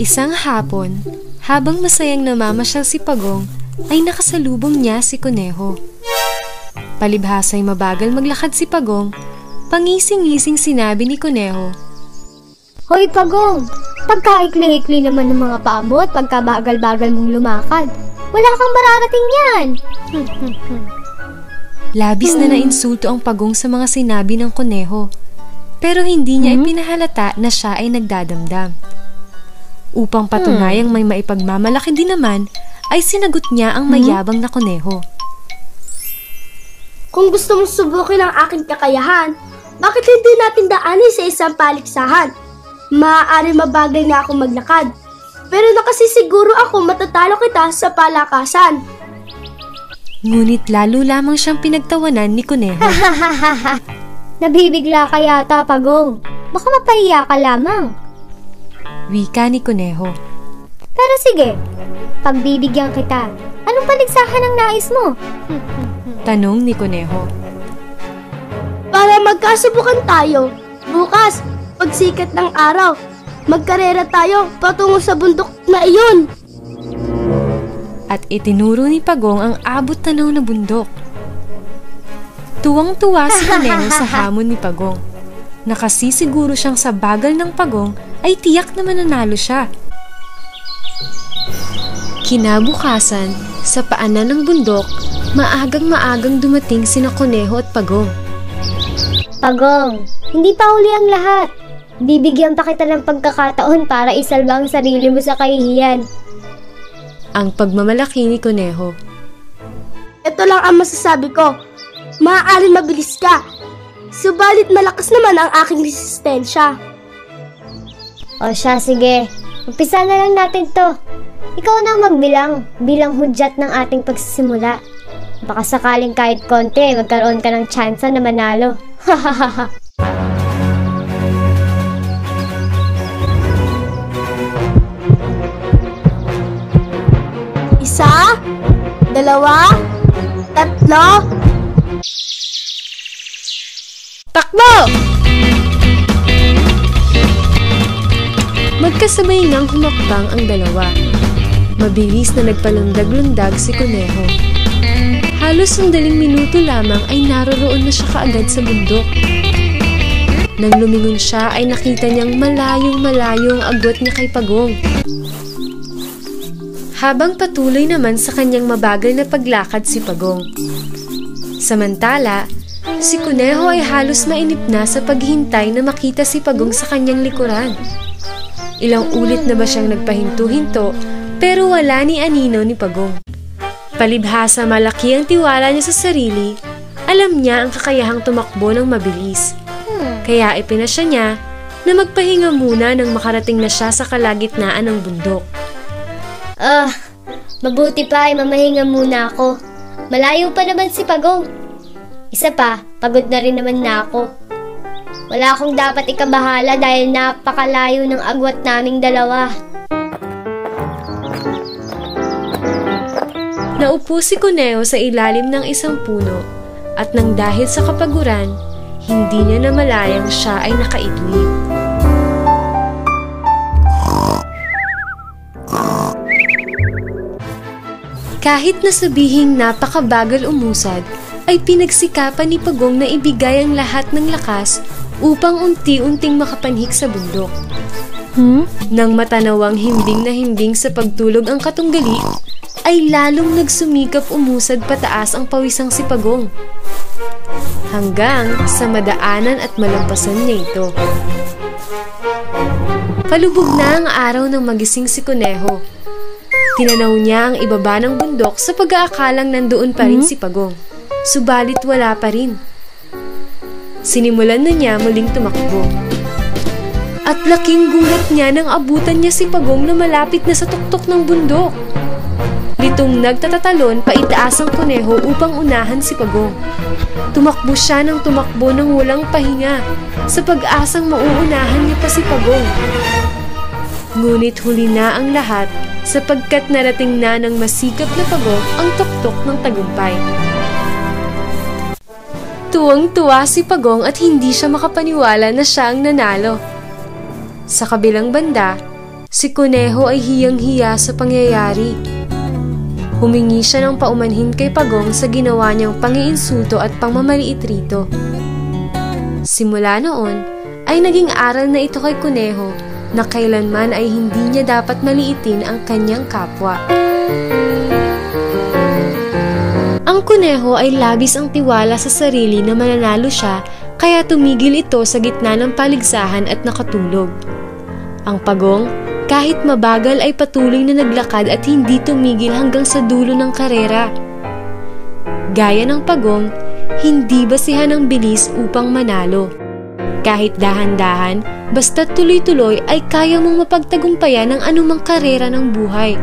Isang hapon, habang masayang namamasyal si Pagong, ay nakasalubong niya si Kuneho. Palibhasa'y mabagal maglakad si Pagong, pangising-ngising sinabi ni Kuneho, Hoy Pagong, pagkaikli-ikli naman ng mga paa mo at pagkabagal-bagal mong lumakad. Wala kang mararating yan! Labis na nainsulto ang Pagong sa mga sinabi ng Kuneho, pero hindi niya ipinahalata na siya ay nagdadamdam. Upang patunayang may maipagmamalaki din naman, ay sinagot niya ang mayabang na Kuneho. Kung gusto mong subukin ang aking kakayahan, bakit hindi natin daanin sa isang paligsahan? Maaari mabagal na ako maglakad, pero nakasisiguro ako matatalo kita sa palakasan. Ngunit lalo lamang siyang pinagtawanan ni Kuneho. Nabibigla ka yata, Pagong. Baka mapahiya ka lamang. Wika ni Kuneho. Pero sige, pagbibigyan kita. Anong paligsahan ang nais mo? Tanong ni Kuneho. Para magkasubukan tayo, bukas, pagsikat ng araw, magkarera tayo patungo sa bundok na iyon. At itinuro ni Pagong ang abot-tanaw na bundok. Tuwang-tuwa si Kuneho sa hamon ni Pagong. Nakasisiguro siyang sa bagal ng Pagong ay tiyak na mananalo siya. Kinabukasan, sa paanan ng bundok, maagang-maagang dumating sina Kuneho at Pagong. Pagong, hindi pa huli ang lahat. Bibigyan pa kita ng pagkakataon para isalba ang sarili mo sa kahihiyan. Ang pagmamalaki ni Kuneho. Ito lang ang masasabi ko. Maaaring mabilis ka, subalit malakas naman ang aking resistensya. O siya, sige. Umpisa na lang natin to. Ikaw na magbilang, bilang hudyat ng ating pagsisimula. Baka sakaling kahit konti, magkaroon ka ng tsansa na manalo. Hahaha. Isa, dalawa, tatlo, takbo! Magkasabay ngang humakbang ang dalawa. Mabilis na nagpalundag-lundag si Kuneho. Halos sandaling minuto lamang ay naroroon na siya kaagad sa bundok. Nang lumingon siya ay nakita niyang malayong-malayo ang agwat niya kay Pagong. Habang patuloy naman sa kanyang mabagal na paglakad si Pagong. Samantala, si Kuneho ay halos mainip na sa paghintay na makita si Pagong sa kanyang likuran. Ilang ulit na ba siyang nagpahinto-hinto pero wala ni anino ni Pagong. Palibhasa malaki ang tiwala niya sa sarili, alam niya ang kakayahang tumakbo ng mabilis. Kaya ipinasya niya na magpahinga muna nang makarating na siya sa kalagitnaan ng bundok. Mabuti pa ay mamahinga muna ako. Malayo pa naman si Pagong. Isa pa, pagod na rin naman na ako. Wala akong dapat ikabahala dahil napakalayo ng agwat naming dalawa. Naupo si Kuneho sa ilalim ng isang puno at nang dahil sa kapaguran, hindi niya namalayang siya ay nakaidlip. Kahit na sabihing napakabagal umusad, ay pinagsikapan ni Pagong na ibigay ang lahat ng lakas upang unti-unting makapanhik sa bundok. Nang matanawang himbing na himbing sa pagtulog ang katunggali, ay lalong nagsumikap umusad pataas ang pawisang si Pagong. Hanggang sa madaanan at malampasan niya ito. Palubog na ang araw ng magising si Kuneho. Tinanaw niya ang ibaba ng bundok sa pag-aakalang nandoon pa rin si Pagong. Subalit wala pa rin. Sinimulan na niya muling tumakbo. At laking gulat niya nang abutan niya si Pagong na malapit na sa tuktok ng bundok. Litong nagtatatalon paitaas ang Kuneho upang unahan si Pagong. Tumakbo siya ng tumakbo ng walang pahinga sa pag-asang mauunahan niya pa si Pagong. Ngunit huli na ang lahat sapagkat narating na ng masikap na Pagong ang tuktok ng tagumpay. Tuwang-tuwa si Pagong at hindi siya makapaniwala na siya ang nanalo. Sa kabilang banda, Si Kuneho ay hiyang-hiya sa pangyayari. Humingi siya ng paumanhin kay Pagong sa ginawa niyang pangiinsulto at pangmamaliit rito. Simula noon, ay naging aral na ito kay Kuneho na kailanman ay hindi niya dapat maliitin ang kanyang kapwa. Ang Kuneho ay labis ang tiwala sa sarili na mananalo siya, kaya tumigil ito sa gitna ng paligsahan at nakatulog. Ang Pagong, kahit mabagal ay patuloy na naglakad at hindi tumigil hanggang sa dulo ng karera. Gaya ng Pagong, hindi basihan ng bilis upang manalo. Kahit dahan-dahan, basta't tuloy-tuloy ay kaya mong mapagtagumpayan ang anumang karera ng buhay.